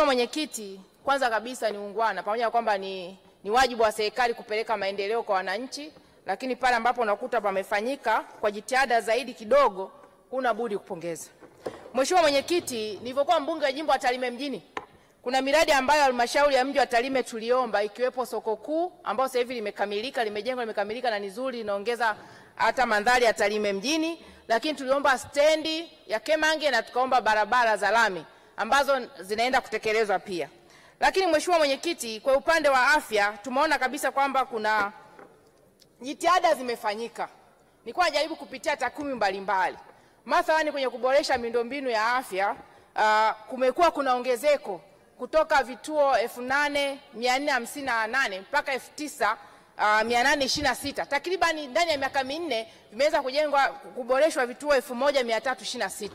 Mwenyekiti, kwanza kabisa ni ungwana, pamoja na kwamba ni wajibu wa serikali kupeleka maendeleo kwa wananchi, lakini pale ambapo unakuta pamefanyika kwa jitihada zaidi kidogo, huna budi kupongeza. Mheshimiwa Mwenyekiti, nilivyokuwa mbunge wa jimbo la Tarime mjini, kuna miradi ambayo halmashauri ya mji wa Tarime tuliomba, ikiwepo soko kuu ambao sasa hivi limejengwa limekamilika na ni nzuri, linaongeza hata mandhari ya Tarime mjini, lakini tuliomba stendi ya Kemange na tukaomba barabara za lami ambazo zinaenda kutekelezwa pia. Lakini Mheshimiwa Mwenyekiti, kwa upande wa afya tumeona kabisa kwamba kuna jitihada zimefanyika. Nilikuwa najaribu kupitia takwimu mbalimbali. Mathalani kwenye kuboresha miundombinu ya afya, kumekuwa kuna ongezeko kutoka vituo 8458 mpaka 9826. Takriban ndani ya miaka minne vimeweza kuboreshwa vituo 1326.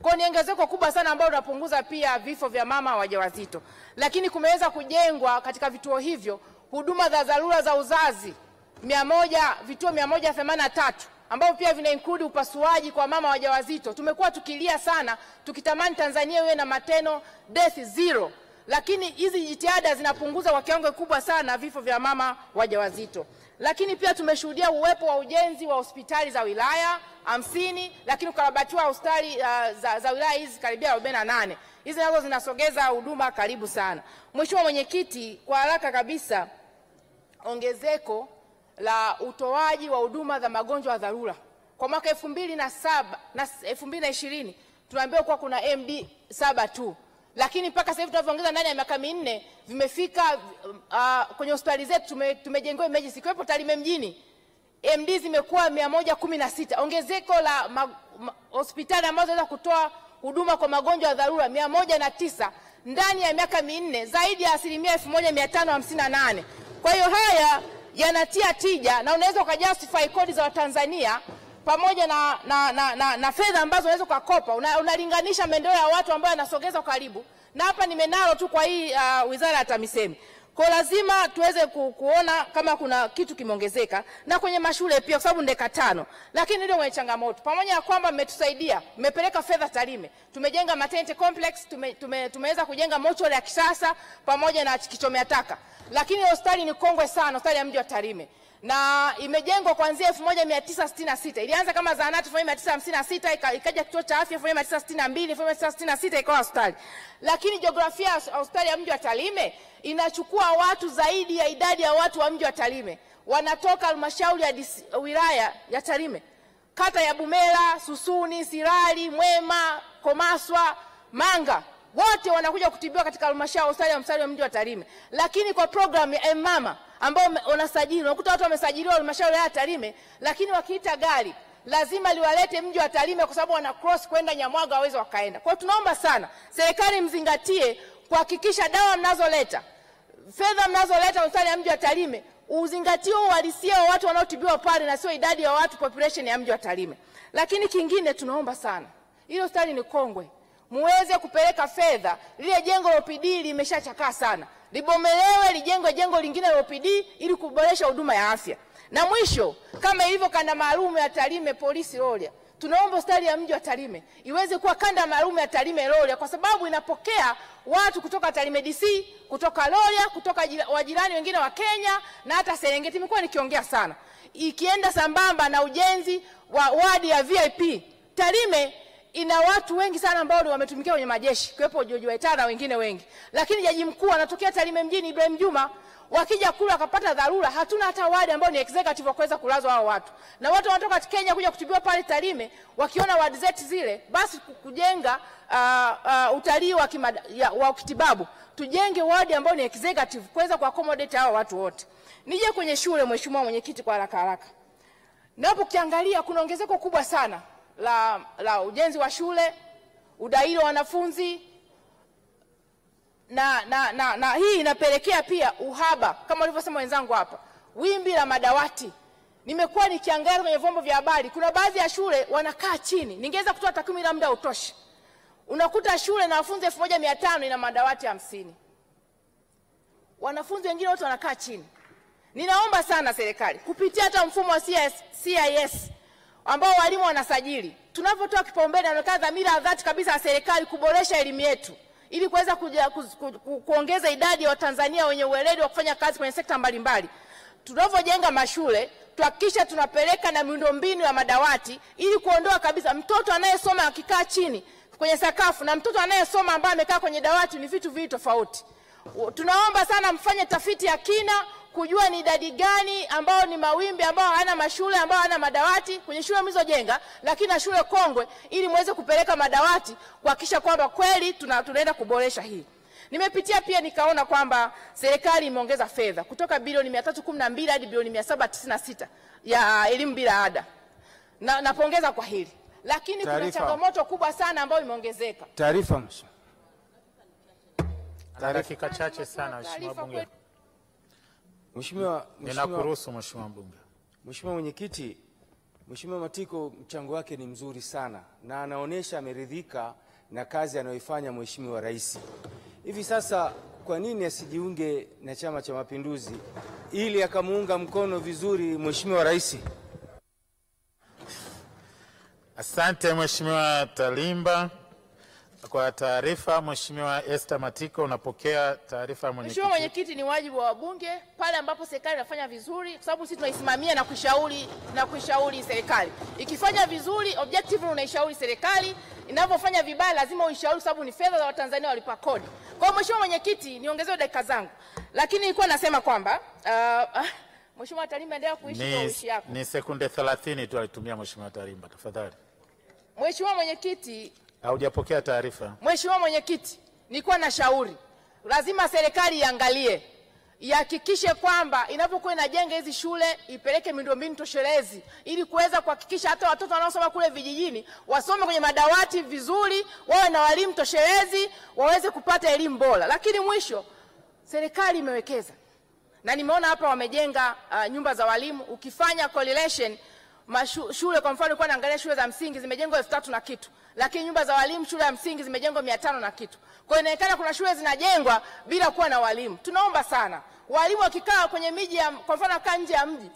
Kwa ni ongezeko kubwa sana ambalo unapunguza pia vifo vya mama wajawazito. Lakini kumeweza kujengwa katika vituo hivyo huduma za dharura za uzazi vituo 183 ambao pia vina include upasuaji kwa mama wajawazito. Tumekuwa tukilia sana tukitamani Tanzania iwe na maternal death zero, lakini hizi jitihada zinapunguza kwa kiwango kikubwa sana vifo vya mama wajawazito. Lakini pia tumeshuhudia uwepo wa ujenzi wa hospitali za wilaya 50, lakini ukarabatiwa hospitali za wilaya hizi karibia 48. Hizi nazo zinasogeza huduma karibu sana. Mheshimiwa Mwenyekiti, kwa haraka kabisa, ongezeko la utoaji wa huduma za magonjwa ya dharura kwa mwaka 2007 na 2020 tunaambiwa kuwa kuna MD 7 tu, lakini mpaka sasa hivi tunavyoongeza ndani ya miaka minne vimefika kwenye hospitali zetu tumejengewa emergency. Kwa hapo Tarime mjini MD zimekuwa 116. Ongezeko la hospitali ambazo zinaweza kutoa huduma kwa magonjwa ya dharura 109 ndani ya miaka minne, zaidi ya 1558. Kwa hiyo haya yanatia tija na unaweza ukajustify kodi za Watanzania pamoja na fedha ambazo unaweza kukopa. Unalinganisha maendeleo ya watu ambao yanasogeza karibu. Na hapa nimenalo tu kwa hii Wizara ya TAMISEMI. Kwa lazima tuweze kuona kama kuna kitu kimeongezeka, na kwenye mashule pia kwa sababu ndeka 5. Lakini ndio mwenye changamoto. Pamoja na kwamba mmetusaidia, mmepeleka fedha Tarime. Tumejenga maternity complex, tumeweza kujenga mochari ya kisasa pamoja na kichomea taka. Lakini hospitali ni kongwe sana, hospitali ya mji wa Tarime. Na imejengwa kuanzia 1966. Ilianza kama zahanati 1956, ikaja kituo cha afya 1962, 1966 ikawa hospitali. Lakini jiografia ya hospitali ya mji wa Tarime inachukua watu zaidi ya idadi ya watu wa mji wa Tarime. Wanatoka halmashauri ya wilaya ya Tarime, kata ya Bumela, Susuni, Sirali, Mwema, Komaswa, Manga, wote wanakuja kutibiwa katika halmashauri ya mji wa Tarime. Lakini kwa program ya mama ambao wanasajili, unakuta watu wamesajiliwa halmashauri ya Tarime, lakini wakiita gari lazima liwalete mji wa Tarime kwa sababu wana cross kwenda Nyamwaga waweze wakaenda. Kwa tunaomba sana serikali mzingatie kuhakikisha dawa mnazoleta, fedha mnazoleta hospitali ya mji wa Tarime, uzingatie uhalisia wa watu wanaotibiwa pale na sio idadi ya watu population ya mji wa Tarime. Lakini kingine tunaomba sana, ile hospitali ni kongwe, muweze kupeleka fedha. Lile jengo la OPD limeshachakaa sana, libomelewe lijengwe jengo lingine la OPD ili kuboresha huduma ya afya. Na mwisho, kama ilivyo kanda maalum ya Tarime Polisi Rorya, tunaomba hospitali ya mji wa Tarime iweze kuwa kanda maalum ya Tarime Rorya, kwa sababu inapokea watu kutoka Tarime DC, kutoka Rorya, kutoka wajirani wengine wa Kenya na hata Serengeti. Nimekuwa nikiongea sana, ikienda sambamba na ujenzi wa wadi ya VIP. Tarime ina watu wengi sana ambao wametumikia kwenye majeshi, kwepo Jojo Waitara na wengine wengi. Lakini jaji mkuu anatokea Tarime mjini, Ibrahim Juma, wakija kula wakapata dharura, hatuna hata wadi ambao ni executive kuweza kulazwa hao watu. Na watu wanatoka Kenya kuja kutibiwa pale Tarime, wakiona wadi zetu zile, basi kujenga utalii wa kitibabu, tujenge wadi ambao ni executive kuweza kuaccommodate hao watu wote. Nije kwenye shule, Mheshimiwa Mwenyekiti, kwa haraka. Napo kiangalia kuna ongezeko kubwa sana la ujenzi wa shule, udahili wa wanafunzi, na hii inapelekea pia uhaba kama walivyosema wenzangu hapa, wimbi la madawati. Nimekuwa nikiangalia kwenye vyombo vya habari, kuna baadhi ya shule wanakaa chini. Ningeweza kutoa takwimu ila muda utoshi. Unakuta shule na wanafunzi 1500 ina madawati 50. Wanafunzi wengine wote wanakaa chini. Ninaomba sana serikali kupitia hata mfumo wa CIS ambao walimu wanasajili, tunapotoa kipaumbele, inaonekana dhamira ya dhati kabisa ya serikali kuboresha elimu yetu ili kuweza kuongeza idadi ya Watanzania wenye ueledi wa kufanya kazi kwenye sekta mbalimbali. Tunavyojenga mashule, tuhakikisha tunapeleka na miundombinu ya madawati ili kuondoa kabisa mtoto anayesoma akikaa chini kwenye sakafu na mtoto anayesoma ambaye amekaa kwenye dawati ni vitu viwili tofauti. Tunaomba sana mfanye tafiti ya kina kujua ni idadi gani ambao ni mawimbi ambao hana mashule ambao hana madawati kwenye shule mlizojenga, lakini na shule kongwe, ili muweze kupeleka madawati kuhakikisha kwamba kweli tunaenda kuboresha hii. Nimepitia pia nikaona kwamba serikali imeongeza fedha kutoka bilioni 312 hadi bilioni 796 ya elimu bila ada. Napongeza kwa hili. Lakini kuna changamoto kubwa sana ambayo imeongezeka. Taarifa. Dakika chache sana Mheshimiwa Bunge. Ninakuruhusu Mheshimiwa Bunge. Mheshimiwa Mwenyekiti, Mheshimiwa Matiko mchango wake ni mzuri sana na anaonesha ameridhika na kazi anayoifanya Mheshimiwa Rais. Hivi sasa kwa nini asijiunge na Chama cha Mapinduzi ili akamuunga mkono vizuri Mheshimiwa Rais? Asante Mheshimiwa Talimba kwa taarifa. Mheshimiwa Esther Matiko, unapokea taarifa ya mwenyekiti. Mheshimiwa Mwenyekiti, ni wajibu wa wabunge pale ambapo serikali inafanya vizuri, kwa sababu sisi tunaisimamia na kuishauri serikali. Ikifanya vizuri, objective unaishauri serikali, inapofanya vibaya lazima uishauri, sababu ni fedha za Watanzania walipa kodi. Kwa hiyo Mheshimiwa Mwenyekiti, niongezee dakika zangu. Lakini nilikuwa nasema kwamba Mheshimiwa Talimba, endelea kuishi kwa uishi yako. Ni sekunde 30 tu alitumia Mheshimiwa Talimba, tafadhali. Mheshimiwa Mwenyekiti, haujapokea taarifa. Mheshimiwa Mwenyekiti, nilikuwa na shauri lazima serikali iangalie, ihakikishe kwamba inapokuwa inajenga hizi shule ipeleke miundombinu toshelezi ili kuweza kuhakikisha hata watoto wanaosoma kule vijijini wasome kwenye madawati vizuri, wawe na walimu toshelezi, waweze kupata elimu bora. Lakini mwisho serikali imewekeza. Na nimeona hapa wamejenga nyumba za walimu. Ukifanya correlation shule kwa mfano kwa naangalia shule za msingi zimejengwa 3000 na kitu, lakini nyumba za walimu shule ya msingi zimejengwa 500 na kitu. Kwa hiyo inaonekana kuna shule zinajengwa bila kuwa na walimu. Tunaomba sana walimu wakikaa kwenye miji kwa mfano kaa nje ya mji,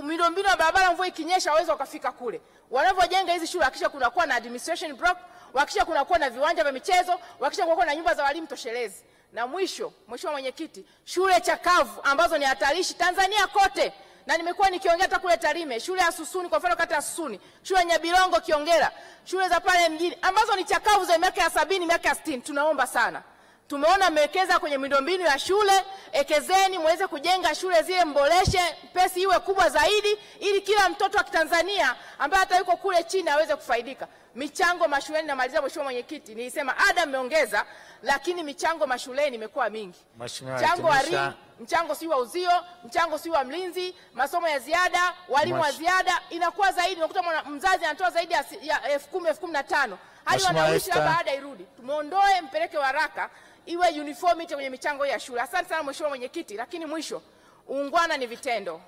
miundombinu ya barabara mvua ikinyesha waweze wakafika kule. Wanavyojenga hizi shule hakikisha kuna kuwa na administration block, hakikisha kuna kuwa na viwanja vya michezo, hakikisha kuna kuwa na nyumba za walimu toshelezi. Na mwisho Mheshimiwa Mwenyekiti, shule chakavu ambazo ni hatarishi Tanzania kote. Na nimekuwa nikiongea hata kule Tarime, shule ya Susuni kwa mfano kata ya Susuni, shule ya Nyabirongo Kiongera, shule za pale mjini ambazo ni chakavu za miaka ya 70, miaka ya 60. Tunaomba sana. Tumeona mmewekeza kwenye miundombinu ya shule, ekezeni muweze kujenga shule zile, mboreshe, pesi iwe kubwa zaidi ili kila mtoto wa Kitanzania ambaye hata yuko kule chini aweze kufaidika. Michango mashuleni, na malizia Mheshimiwa Mwenyekiti, nilisema ada mmeongeza, lakini michango mashuleni imekuwa mingi. Mchango wa RI, mchango si wa uzio, mchango si wa mlinzi, masomo ya ziada, walimu wa ziada inakuwa zaidi. Unakuta mzazi anatoa zaidi ya 10,000, 15,000 hadi wanaishi baada irudi. Tumuondoe, mpeleke haraka iwe uniformity kwenye michango ya shule. Asante sana Mheshimiwa Mwenyekiti. Lakini mwisho, uungwana ni vitendo.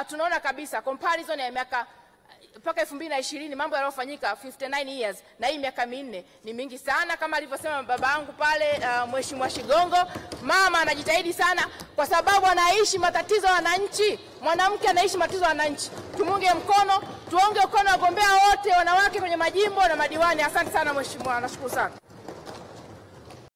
Tunaona kabisa comparison ya miaka mpaka 2020 mambo yaliyofanyika 59 years na hii miaka 4 ni mingi sana. Kama alivyosema baba yangu pale Mheshimiwa Shigongo, mama anajitahidi sana kwa sababu anaishi matatizo ya wananchi. Mwanamke anaishi matatizo ya wananchi. Tumunge mkono, tuonge mkono wagombea wote wanawake kwenye majimbo na madiwani. Asante sana Mheshimiwa, nashukuru sana.